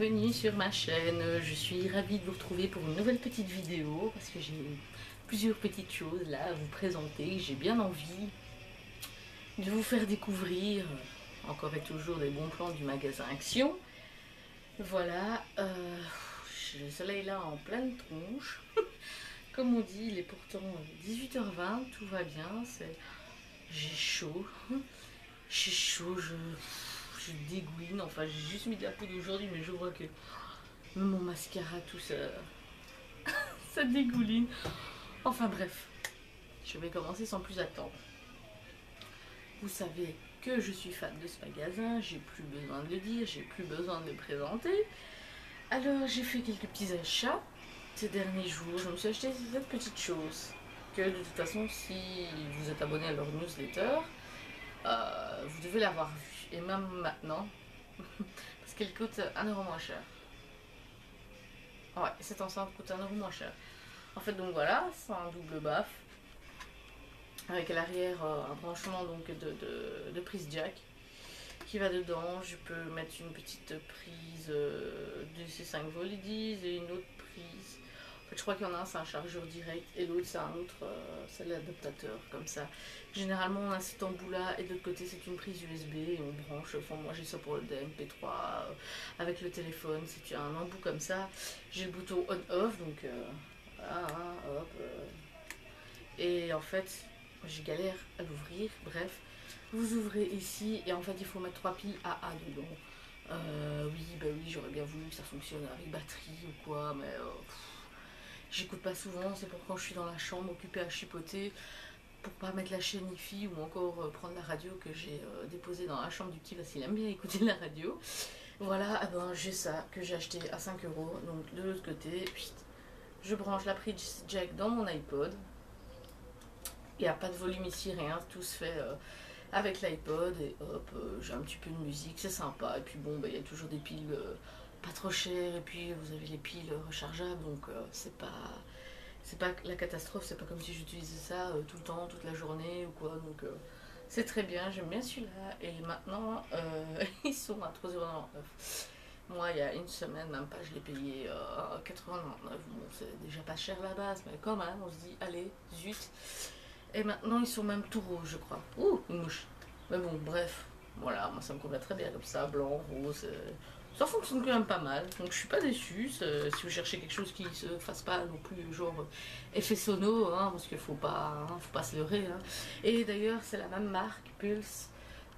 bienvenue sur ma chaîne. Je suis ravie de vous retrouver pour une nouvelle petite vidéo parce que j'ai plusieurs petites choses là à vous présenter. J'ai bien envie de vous faire découvrir encore et toujours des bons plans du magasin Action. Voilà, le soleil est là en pleine tronche. Comme on dit, il est pourtant 18h20, tout va bien. J'ai chaud. J'ai chaud, je dégouline. Enfin, j'ai juste mis de la poudre aujourd'hui, mais je vois que même mon mascara, tout ça, ça dégouline. Enfin bref, je vais commencer sans plus attendre. Vous savez que je suis fan de ce magasin, j'ai plus besoin de le dire, j'ai plus besoin de le présenter. Alors j'ai fait quelques petits achats ces derniers jours. Je me suis acheté cette petite chose que de toute façon, si vous êtes abonné à leur newsletter, vous devez l'avoir vue. Et même maintenant, parce qu'elle coûte 1 € moins cher. Ouais, cette enceinte coûte 1 € moins cher. En fait, donc voilà, c'est un double baffle avec à l'arrière un branchement donc de prise jack qui va dedans. Je peux mettre une petite prise DC5 volts ils disent, et une autre prise. En fait, je crois qu'il y en a un, c'est un chargeur direct, et l'autre, c'est un autre, c'est l'adaptateur, comme ça. Généralement, on a cet embout-là, et de l'autre côté, c'est une prise USB, et on branche. Enfin, moi, j'ai ça pour le DMP3, avec le téléphone. C'est un embout comme ça. J'ai le bouton on-off, donc voilà, hein, hop. Et en fait, j'ai galère à l'ouvrir, bref. Vous ouvrez ici, et en fait, il faut mettre 3 piles AA dedans. Oui, bah oui, j'aurais bien voulu que ça fonctionne avec batterie ou quoi, mais j'écoute pas souvent, c'est pour quand je suis dans la chambre occupée à chipoter, pour pas mettre la chaîne IFI ou encore prendre la radio que j'ai déposée dans la chambre du petit parce qu'il aime bien écouter la radio. Voilà, eh ben, j'ai ça que j'ai acheté à 5 €. Donc de l'autre côté, je branche la prise jack dans mon iPod. Il n'y a pas de volume ici, rien, tout se fait avec l'iPod et hop, j'ai un petit peu de musique, c'est sympa. Et puis bon, bah, il y a toujours des piles pas trop chères, et puis vous avez les piles rechargeables, donc c'est pas la catastrophe, c'est pas comme si j'utilisais ça tout le temps, toute la journée ou quoi, donc c'est très bien, j'aime bien celui-là. Et maintenant, ils sont à 3,99 €. Moi, il y a une semaine, même pas, je l'ai payé 4,99 €. Bon, c'est déjà pas cher la base, mais quand même, on se dit, allez, zut. Et maintenant, ils sont même tout rouges, je crois. Ouh, une mouche. Mais bon, bref. Voilà, moi, ça me convient très bien comme ça, blanc, rose. Ça fonctionne quand même pas mal. Donc, je suis pas déçue. Si vous cherchez quelque chose qui se fasse pas non plus, genre, effet sono, hein, parce qu'il faut pas se leurrer. Hein. Et d'ailleurs, c'est la même marque, Pulse,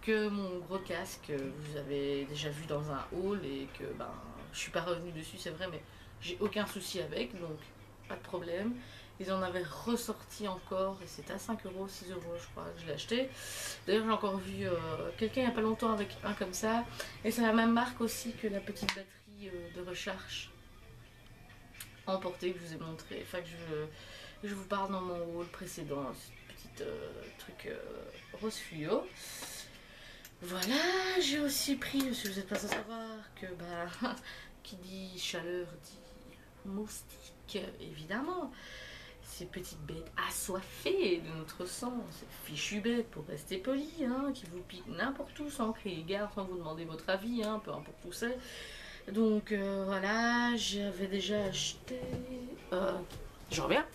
que mon gros casque, que vous avez déjà vu dans un haul, et que, ben, je suis pas revenue dessus, c'est vrai, mais j'ai aucun souci avec, donc pas de problème. Ils en avaient ressorti encore et c'était à 5 €, 6 € je crois que je l'ai acheté. D'ailleurs, j'ai encore vu quelqu'un il n'y a pas longtemps avec un comme ça. Et c'est la même marque aussi que la petite batterie de recharge emportée que je vous ai montré. Enfin, que je vous parle dans mon haul précédent. Cette petite truc rose fluo. Voilà, j'ai aussi pris, si vous n'êtes pas sans savoir, que bah, qui dit chaleur dit moustique, évidemment. Ces petites bêtes assoiffées de notre sang, ces fichues bêtes, pour rester poli, hein, qui vous piquent n'importe où sans crier gare, sans vous demander votre avis, hein, peu importe où c'est. Donc voilà, j'avais déjà acheté. Je reviens.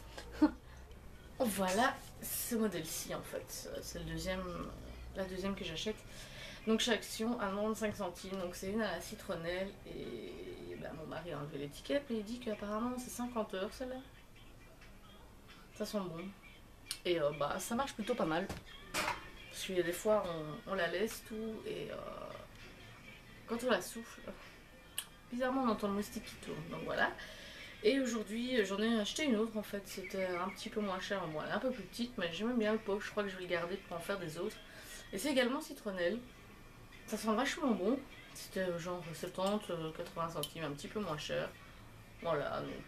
Voilà, ce modèle-ci en fait, c'est la deuxième que j'achète. Donc chaque action à 95 centimes, donc c'est une à la citronnelle, et ben, mon mari a enlevé l'étiquette, mais il dit qu'apparemment c'est 50 € celle-là. Ça sent bon. Et bah ça marche plutôt pas mal. Parce qu'il y a des fois on la laisse tout, et quand on la souffle, bizarrement on entend le moustique qui tourne. Donc voilà. Et aujourd'hui j'en ai acheté une autre en fait. C'était un petit peu moins cher. Bon, elle est un peu plus petite, mais j'aime bien le pot. Je crois que je vais le garder pour en faire des autres. Et c'est également citronnelle. Ça sent vachement bon. C'était genre 70, 80 centimes, un petit peu moins cher. Voilà, donc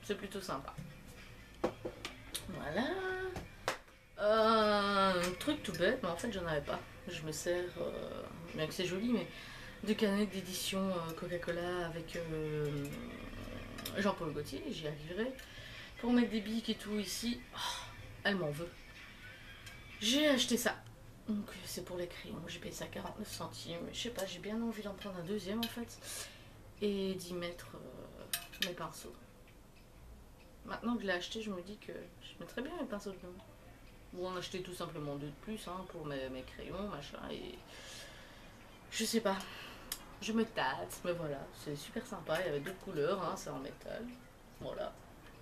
c'est plutôt sympa. Voilà. Un truc tout bête, mais en fait j'en avais pas. Je me sers, bien que c'est joli, mais de canettes d'édition Coca-Cola avec Jean-Paul Gaultier, j'y arriverai. Pour mettre des bics et tout ici, oh, elle m'en veut. J'ai acheté ça. Donc c'est pour les crayons, j'ai payé ça 49 centimes. Je sais pas, j'ai bien envie d'en prendre un deuxième en fait. et d'y mettre mes pinceaux. Maintenant que je l'ai acheté, je me dis que je mettrais bien mes pinceaux dedans. Ou en acheter tout simplement deux de plus hein, pour mes crayons, machin, et je sais pas. Je me tâte, mais voilà, c'est super sympa, il y avait deux couleurs, hein, c'est en métal. Voilà,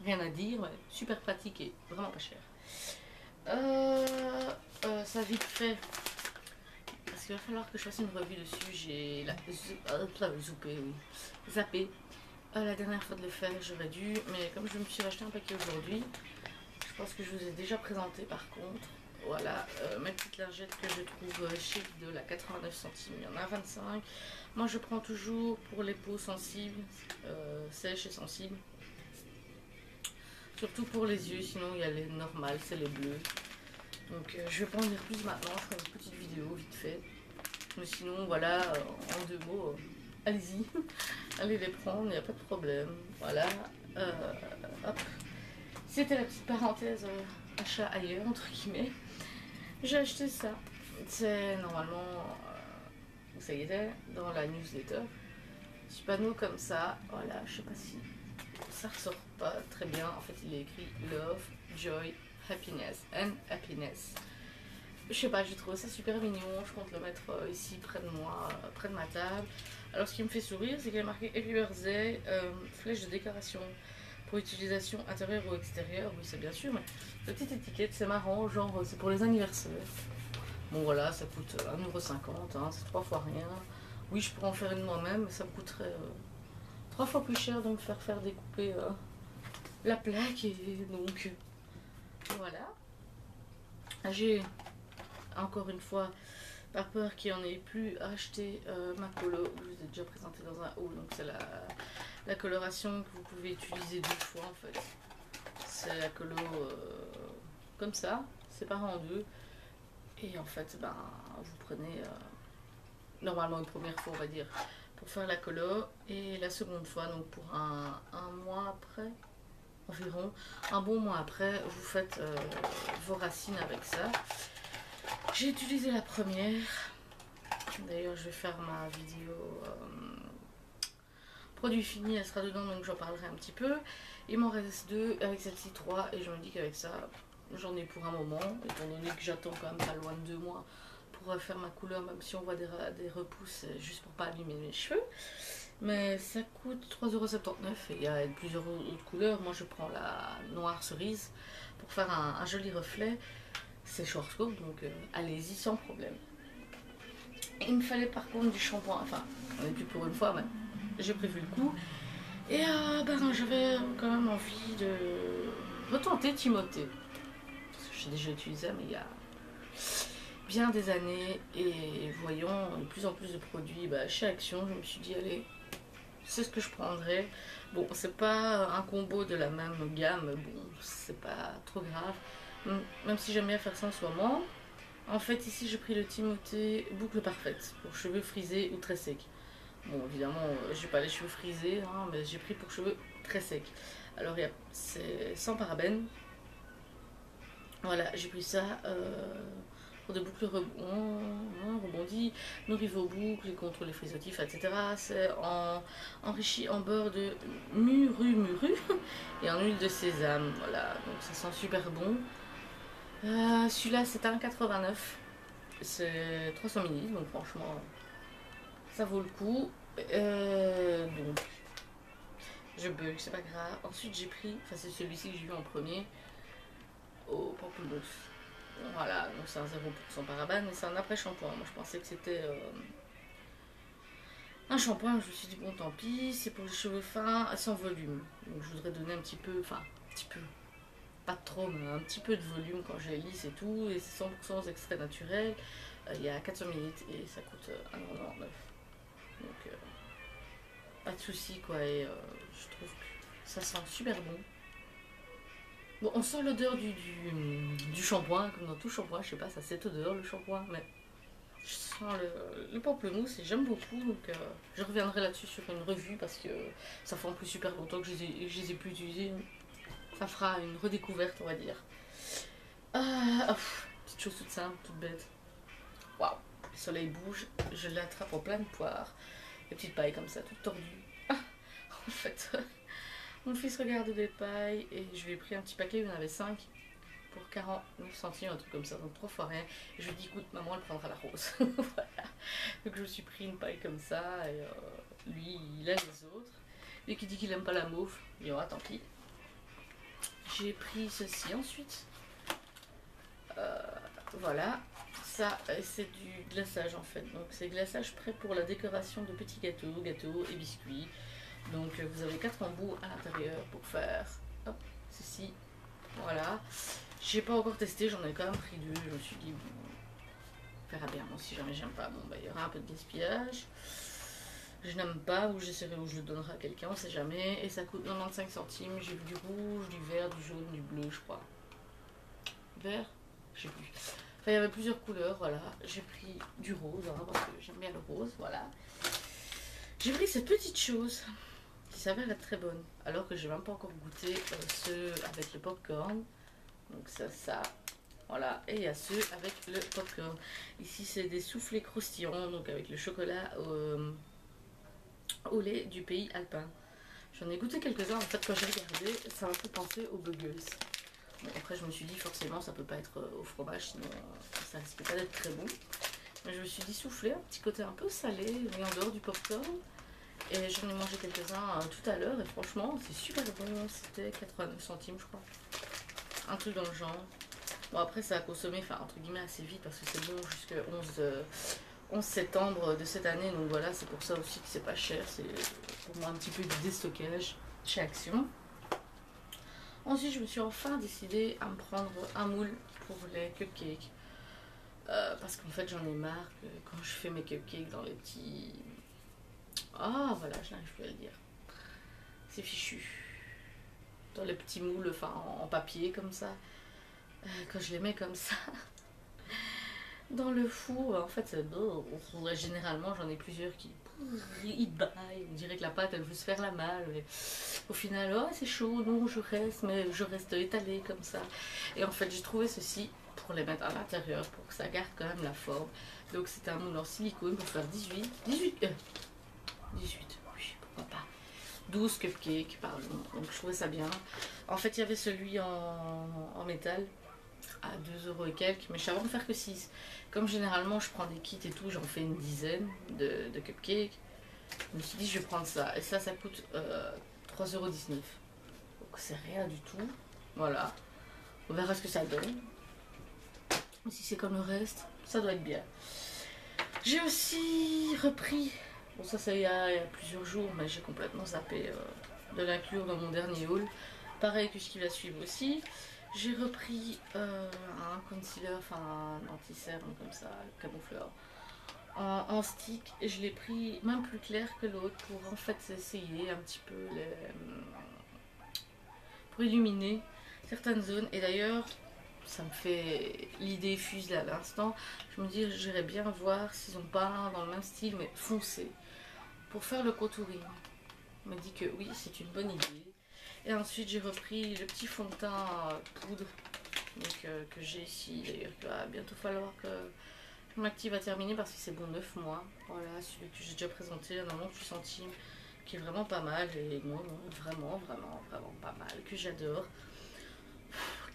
rien à dire, mais super pratique et vraiment pas cher. Ça vite fait, parce qu'il va falloir que je fasse une revue dessus, j'ai zappé. La dernière fois de le faire, j'aurais dû, mais comme je me suis acheté un paquet aujourd'hui, je pense que je vous ai déjà présenté par contre. Voilà, mes petites lingettes que je trouve chez Lidl à 89 centimes, il y en a 25. Moi je prends toujours pour les peaux sensibles, sèches et sensibles. Surtout pour les yeux, sinon il y a les normales, c'est les bleus. Donc je vais pas en dire plus maintenant, je ferai une petite vidéo vite fait. Mais sinon voilà, en deux mots, allez-y, allez les prendre, il n'y a pas de problème. Voilà, hop. C'était la petite parenthèse achat ailleurs, entre guillemets. J'ai acheté ça. C'est normalement, ça y était, dans la newsletter. Petit panneau comme ça, voilà, je sais pas si ça ressort pas très bien. En fait, il est écrit Love, Joy, Happiness and Happiness. Je sais pas, j'ai trouvé ça super mignon. Je compte le mettre ici près de moi, près de ma table. Alors, ce qui me fait sourire, c'est qu'il est marqué Happy Birthday, flèche de décoration pour utilisation intérieure ou extérieure. Oui, c'est bien sûr, mais la petite étiquette, c'est marrant. Genre, c'est pour les anniversaires. Bon, voilà, ça coûte 1,50 €, hein, c'est 3 fois rien. Oui, je pourrais en faire une moi-même, mais ça me coûterait 3 fois plus cher de me faire découper la plaque. Et donc, voilà. J'ai encore une fois, par peur qu'il n'y en ait plus, acheté ma colo. Je vous ai déjà présenté dans un haul. Donc c'est la coloration que vous pouvez utiliser deux fois en fait. C'est la colo comme ça, séparée en deux. Et en fait, ben, vous prenez normalement une première fois, on va dire, pour faire la colo. Et la seconde fois, donc pour un mois après, environ, un bon mois après, vous faites vos racines avec ça. J'ai utilisé la première. D'ailleurs, je vais faire ma vidéo produit fini, elle sera dedans, donc j'en parlerai un petit peu. Il m'en reste deux, avec celle-ci 3, et je me dis qu'avec ça, j'en ai pour un moment, étant donné que j'attends quand même pas loin de 2 mois pour faire ma couleur, même si on voit des repousses, juste pour pas allumer mes cheveux. Mais ça coûte 3,79 € et il y a plusieurs autres couleurs. Moi, je prends la noire cerise pour faire un joli reflet. C'est Schwarzkopf, donc allez-y sans problème. Il me fallait par contre du shampoing, enfin, on est plus pour une fois, mais j'ai prévu le coup. Et ben, j'avais quand même envie de retenter Timothée. Parce que j'ai déjà utilisé, mais il y a bien des années. Et voyant de plus en plus de produits chez Action, je me suis dit, allez, c'est ce que je prendrais. Bon, c'est pas un combo de la même gamme, bon, c'est pas trop grave. Même si j'aime bien faire ça en ce moment. En fait, ici, j'ai pris le Timothée boucle parfaite pour cheveux frisés ou très secs. Bon, évidemment, j'ai pas les cheveux frisés, hein, mais j'ai pris pour cheveux très secs. Alors, c'est sans parabènes. Voilà, j'ai pris ça pour des boucles rebondies, nourrit vos boucles contre les frisottifs, etc. C'est enrichi en beurre de muru et en huile de sésame. Voilà, donc ça sent super bon. Celui-là, c'est 1,89 €. C'est 300 ml, donc franchement, ça vaut le coup. Donc, je bug, c'est pas grave. Ensuite, j'ai pris, enfin, c'est celui-ci que j'ai eu en premier, au pamplemousse. Voilà, donc c'est un 0% parabène, mais c'est un après-shampoing. Moi, je pensais que c'était un shampoing. Je me suis dit, bon, tant pis, c'est pour les cheveux fins, sans volume. Donc, je voudrais donner un petit peu, enfin, un petit peu, pas trop, mais un petit peu de volume quand j'ai lisse et tout. Et c'est 100% extrait naturel. Il y a 400 ml et ça coûte 1,99 €. Donc, pas de soucis quoi. Et je trouve que ça sent super bon. Bon, on sent l'odeur du shampoing, comme dans tout shampoing. Je sais pas, ça a cette odeur le shampoing, mais je sens le pamplemousse et j'aime beaucoup. Donc, je reviendrai là-dessus sur une revue parce que ça fait en plus super longtemps que je les ai plus utilisés. Ça fera une redécouverte, on va dire. Petite chose toute simple, toute bête. Waouh, le soleil bouge, je l'attrape en pleine poire. Les petites pailles comme ça, toutes tordues. en fait. Mon fils regarde des pailles et je lui ai pris un petit paquet, il y en avait 5 pour 49 centimes, un truc comme ça, donc 3 fois rien. Et je lui ai dit, écoute, maman, elle prendra la rose. Voilà. Donc je me suis pris une paille comme ça, et lui, il a les autres. Et qui dit qu'il aime pas la mauve, il y aura, tant pis. J'ai pris ceci ensuite. Voilà, ça c'est du glaçage en fait. Donc c'est glaçage prêt pour la décoration de petits gâteaux et biscuits. Donc vous avez 4 embouts à l'intérieur pour faire hop, ceci. Voilà. J'ai pas encore testé, j'en ai quand même pris 2. Je me suis dit, bon, on verra bien. Moi, si jamais j'aime pas, bon, bah, il y aura un peu de gaspillage. Je n'aime pas, ou j'essaierai, ou je le donnerai à quelqu'un, on sait jamais. Et ça coûte 95 centimes. J'ai vu du rouge, du vert, du jaune, du bleu, je crois. Vert, je sais plus. Enfin, il y avait plusieurs couleurs, voilà. J'ai pris du rose, hein, parce que j'aime bien le rose, voilà. J'ai pris cette petite chose qui s'avère être très bonne, alors que j'ai même pas encore goûté ceux avec le popcorn. Donc ça, voilà. Et il y a ceux avec le popcorn. Ici, c'est des soufflés croustillants, donc avec le chocolat au lait du pays alpin. J'en ai goûté quelques-uns, en fait, quand j'ai regardé, ça m'a fait penser aux Buggles. Bon, après, je me suis dit, forcément, ça peut pas être au fromage, sinon ça risque pas d'être très bon. Mais je me suis dit, soufflé, un petit côté un peu salé, mais en dehors du popcorn. Et j'en ai mangé quelques-uns tout à l'heure, et franchement, c'est super bon. C'était 89 centimes, je crois. Un truc dans le genre. Bon, après, ça a consommé, enfin, entre guillemets, assez vite, parce que c'est bon jusqu'à 11 septembre de cette année. Donc voilà, c'est pour ça aussi que c'est pas cher. C'est pour moi un petit peu du déstockage chez Action. Ensuite, je me suis enfin décidée à me prendre un moule pour les cupcakes. Parce qu'en fait, j'en ai marre que quand je fais mes cupcakes dans les petits... Ah, voilà, je n'arrive plus à le dire. C'est fichu. Dans les petits moules, enfin, en papier, comme ça. Quand je les mets comme ça... Dans le four, en fait, généralement, j'en ai plusieurs qui... Ils baillent. On dirait que la pâte, elle veut se faire la malle. Mais au final, oh, c'est chaud, non, je reste, mais je reste étalée comme ça. Et en fait, j'ai trouvé ceci pour les mettre à l'intérieur, pour que ça garde quand même la forme. Donc, c'était un moule en silicone pour faire 18, oui, pourquoi pas. 12 cupcakes, pardon. Donc, je trouvais ça bien. En fait, il y avait celui en métal à 2 € et quelques, mais je savais en faire que 6. Comme généralement je prends des kits et tout, j'en fais une dizaine de cupcakes. Je me suis dit je vais prendre ça. Et ça coûte 3,19 €. Donc c'est rien du tout. Voilà. On verra ce que ça donne. Mais si c'est comme le reste, ça doit être bien. J'ai aussi repris, bon ça il y a plusieurs jours, mais j'ai complètement zappé de l'inclure dans mon dernier haul. Pareil que ce qui va suivre aussi. J'ai repris un concealer, enfin un anti-cerne comme ça, camoufleur, en stick. Et je l'ai pris même plus clair que l'autre pour en fait essayer un petit peu pour illuminer certaines zones. Et d'ailleurs, ça me fait l'idée fuse là à l'instant. Je me dis, j'irais bien voir s'ils ont pas un dans le même style mais foncé pour faire le contouring. On me dit que oui, c'est une bonne idée. Et ensuite, j'ai repris le petit fond de teint poudre donc, que j'ai ici. D'ailleurs, il va bientôt falloir que je m'active à terminer parce que c'est bon 9 mois. Voilà, celui que j'ai déjà présenté, un 98 centimes, qui est vraiment pas mal. Et non, vraiment pas mal, que j'adore.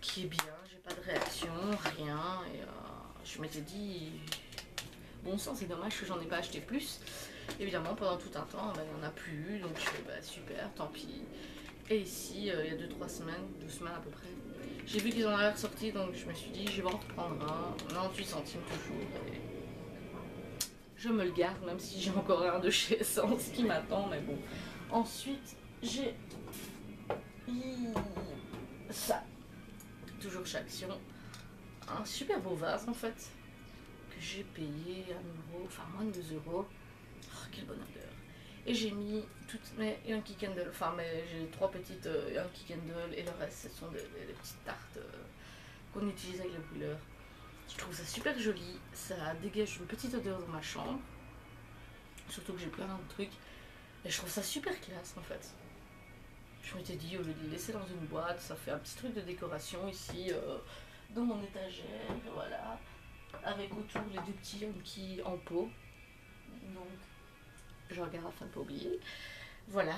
Qui est bien, j'ai pas de réaction, rien. Et je m'étais dit, bon sang, c'est dommage que j'en ai pas acheté plus. Évidemment, pendant tout un temps, il n'y en a plus. Donc je fais, bah super, tant pis. Et ici, il y a 2-3 semaines, 12 semaines à peu près, j'ai vu qu'ils en avaient ressorti, donc je me suis dit, je vais en reprendre un, 98 centimes toujours. Et je me le garde, même si j'ai encore un de chez Essence qui m'attend, mais bon. Ensuite, j'ai ça, toujours chez Action, un super beau vase en fait, que j'ai payé 1 €, enfin moins de 2 €. Oh, quelle bonne odeur. Et j'ai mis toutes mes Yankee Candle, enfin j'ai 3 petites Yankee Candle et le reste ce sont des petites tartes qu'on utilise avec le brûleur. Je trouve ça super joli, ça dégage une petite odeur dans ma chambre, surtout que j'ai plein de trucs et je trouve ça super classe en fait. Je m'étais dit au lieu de les laisser dans une boîte, ça fait un petit truc de décoration ici dans mon étagère, voilà, avec autour les 2 petits Yankee en pot. Donc je regarde afin de ne pas oublier. Voilà,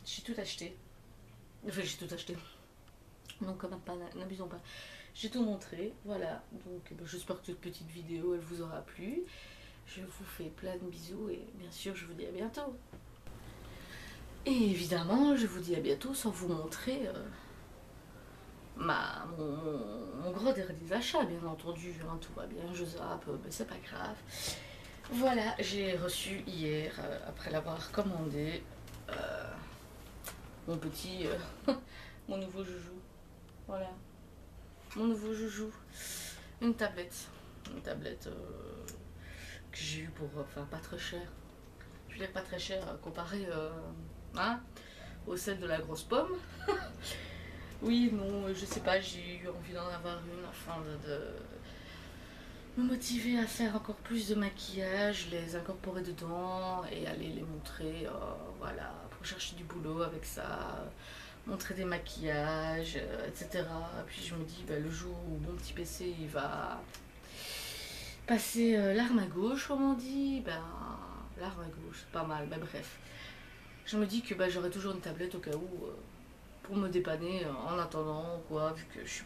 J'ai tout acheté. Enfin, j'ai tout acheté. Non, quand même pas, n'abusons pas. J'ai tout montré, voilà. Donc, j'espère que cette petite vidéo, elle vous aura plu. Je vous fais plein de bisous et bien sûr, je vous dis à bientôt. Et évidemment, je vous dis à bientôt sans vous montrer mon gros dernier achat, bien entendu. Hein, tout va bien, je zappe, mais c'est pas grave. Voilà, j'ai reçu hier, après l'avoir commandé, mon petit, mon nouveau joujou. Voilà, mon nouveau joujou. Une tablette. Une tablette que j'ai eue pour, enfin, pas très cher. Je veux dire pas très cher comparé hein, au celle de la grosse pomme. Oui, non, je sais pas, j'ai eu envie d'en avoir une afin de me motiver à faire encore plus de maquillage, les incorporer dedans et aller les montrer, voilà, pour chercher du boulot avec ça, montrer des maquillages, etc. Puis je me dis, bah, le jour où mon petit PC il va passer l'arme à gauche, comme on dit, ben l'arme à gauche, c'est pas mal, mais bref. Je me dis que bah, j'aurai toujours une tablette au cas où pour me dépanner en attendant, quoi, vu que je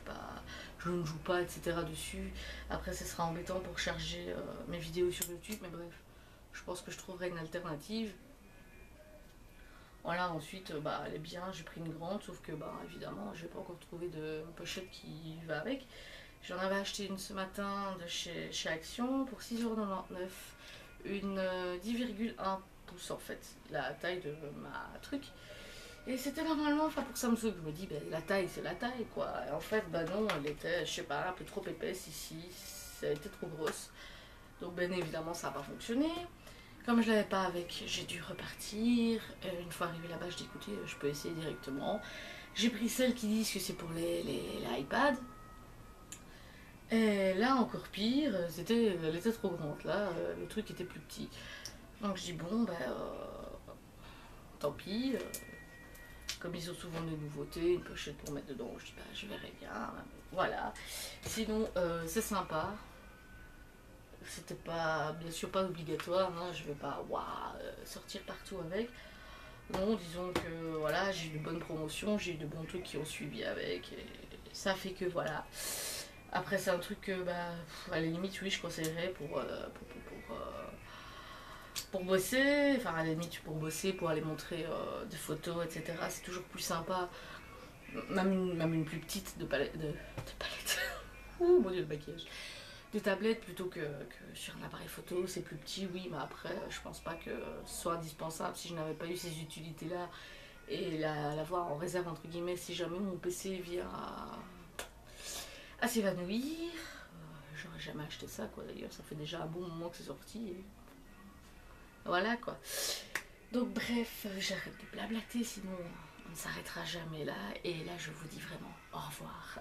ne joue pas, etc. dessus. Après, ce sera embêtant pour charger mes vidéos sur YouTube, mais bref, je pense que je trouverai une alternative. Voilà, ensuite, bah, elle est bien, j'ai pris une grande, sauf que, bah, évidemment, je n'ai pas encore trouvé de pochette qui va avec. J'en avais acheté une ce matin de chez Action pour 6,99 €, une 10,1 pouces en fait, la taille de ma truc. Et c'était normalement, enfin pour Samsung, je me dis, ben, la taille c'est la taille quoi. Et en fait, bah non, elle était, je sais pas, un peu trop épaisse ici, ça a été trop grosse. Donc bien évidemment ça n'a pas fonctionné. Comme je l'avais pas avec, j'ai dû repartir. Une fois arrivé là-bas, je dis écoutez, je peux essayer directement. J'ai pris celles qui disent que c'est pour les iPads. Et là encore pire, elle était trop grande. Là, le truc était plus petit. Donc je dis bon, ben tant pis. Comme ils ont souvent des nouveautés, une pochette pour mettre dedans, je dis bah je verrai bien. Voilà. Sinon, c'est sympa. C'était pas, bien sûr pas obligatoire. Hein, je vais pas sortir partout avec. Non, disons que voilà, j'ai eu de bonnes promotions, j'ai eu de bons trucs qui ont suivi avec. Et ça fait que voilà. Après, c'est un truc que, bah, à la limite, oui, je conseillerais pour bosser. Enfin, à la limite, pour bosser, pour aller montrer des photos, etc. C'est toujours plus sympa. Même une plus petite de palette. De palette. Ouh, mon dieu, le maquillage. De tablette plutôt que sur un appareil photo. C'est plus petit, oui, mais après, je pense pas que ce soit indispensable si je n'avais pas eu ces utilités-là. Et l'avoir en réserve, entre guillemets, si jamais mon PC vient à s'évanouir. J'aurais jamais acheté ça quoi d'ailleurs, ça fait déjà un bon moment que c'est sorti. Et voilà quoi. Donc bref, j'arrête de blablater sinon on ne s'arrêtera jamais là. Et là je vous dis vraiment au revoir.